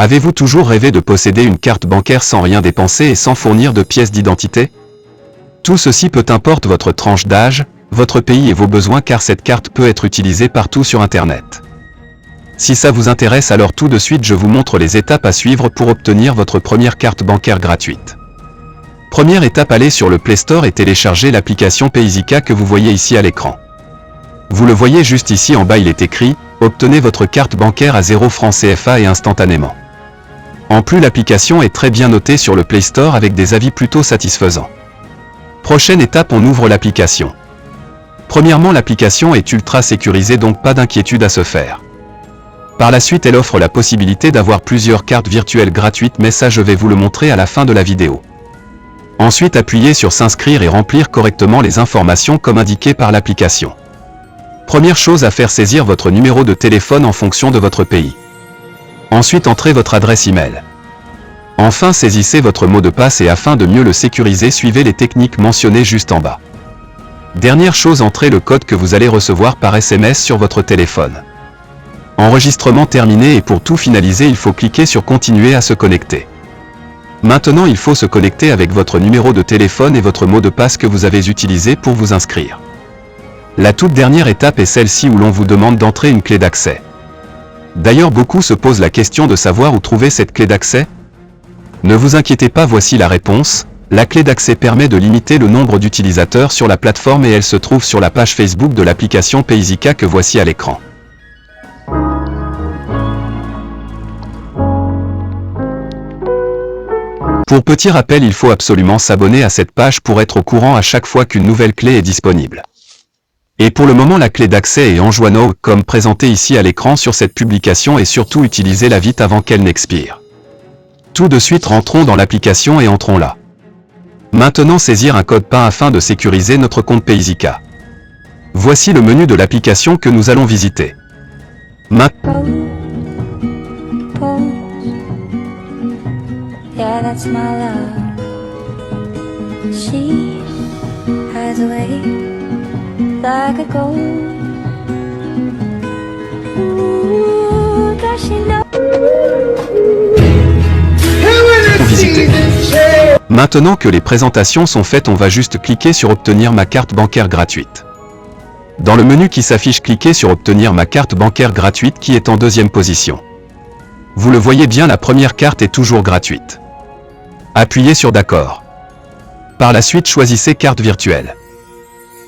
Avez-vous toujours rêvé de posséder une carte bancaire sans rien dépenser et sans fournir de pièces d'identité? Tout ceci peu importe votre tranche d'âge, votre pays et vos besoins car cette carte peut être utilisée partout sur Internet. Si ça vous intéresse alors tout de suite je vous montre les étapes à suivre pour obtenir votre première carte bancaire gratuite. Première étape, allez sur le Play Store et téléchargez l'application Payzica que vous voyez ici à l'écran. Vous le voyez juste ici en bas, il est écrit « Obtenez votre carte bancaire à 0 francs CFA et instantanément ». En plus l'application est très bien notée sur le Play Store avec des avis plutôt satisfaisants. Prochaine étape, on ouvre l'application. Premièrement, l'application est ultra sécurisée donc pas d'inquiétude à se faire. Par la suite elle offre la possibilité d'avoir plusieurs cartes virtuelles gratuites mais ça je vais vous le montrer à la fin de la vidéo. Ensuite appuyez sur s'inscrire et remplir correctement les informations comme indiqué par l'application. Première chose à faire, saisir votre numéro de téléphone en fonction de votre pays. Ensuite entrez votre adresse email. Enfin saisissez votre mot de passe et afin de mieux le sécuriser suivez les techniques mentionnées juste en bas. Dernière chose, entrez le code que vous allez recevoir par SMS sur votre téléphone. Enregistrement terminé et pour tout finaliser il faut cliquer sur continuer à se connecter. Maintenant il faut se connecter avec votre numéro de téléphone et votre mot de passe que vous avez utilisé pour vous inscrire. La toute dernière étape est celle-ci où l'on vous demande d'entrer une clé d'accès. D'ailleurs beaucoup se posent la question de savoir où trouver cette clé d'accès. Ne vous inquiétez pas, voici la réponse. La clé d'accès permet de limiter le nombre d'utilisateurs sur la plateforme et elle se trouve sur la page Facebook de l'application Payzica que voici à l'écran. Pour petit rappel, il faut absolument s'abonner à cette page pour être au courant à chaque fois qu'une nouvelle clé est disponible. Et pour le moment la clé d'accès est enjoignable comme présenté ici à l'écran sur cette publication et surtout utilisez-la vite avant qu'elle n'expire. Tout de suite rentrons dans l'application et entrons là. Maintenant saisir un code PIN afin de sécuriser notre compte Payzica. Voici le menu de l'application que nous allons visiter. Yeah, that's my love. She has a way like a gold. Ooh, does she know? Maintenant que les présentations sont faites, on va juste cliquer sur obtenir ma carte bancaire gratuite. Dans le menu qui s'affiche, cliquez sur obtenir ma carte bancaire gratuite qui est en deuxième position. Vous le voyez bien, la première carte est toujours gratuite. Appuyez sur d'accord. Par la suite choisissez carte virtuelle.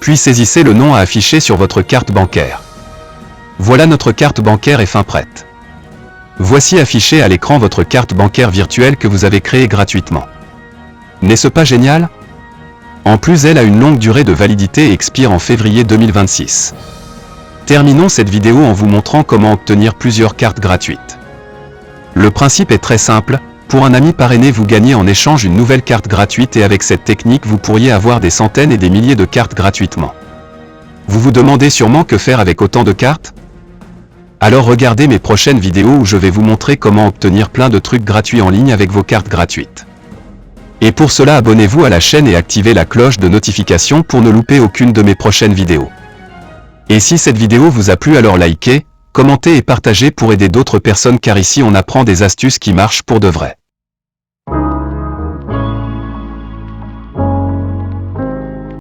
Puis saisissez le nom à afficher sur votre carte bancaire. Voilà, notre carte bancaire est fin prête. Voici affiché à l'écran votre carte bancaire virtuelle que vous avez créée gratuitement. N'est-ce pas génial? En plus elle a une longue durée de validité et expire en février 2026. Terminons cette vidéo en vous montrant comment obtenir plusieurs cartes gratuites. Le principe est très simple. Pour un ami parrainé, vous gagnez en échange une nouvelle carte gratuite et avec cette technique, vous pourriez avoir des centaines et des milliers de cartes gratuitement. Vous vous demandez sûrement que faire avec autant de cartes? Alors regardez mes prochaines vidéos où je vais vous montrer comment obtenir plein de trucs gratuits en ligne avec vos cartes gratuites. Et pour cela, abonnez-vous à la chaîne et activez la cloche de notification pour ne louper aucune de mes prochaines vidéos. Et si cette vidéo vous a plu, alors likez, commentez et partagez pour aider d'autres personnes car ici on apprend des astuces qui marchent pour de vrai.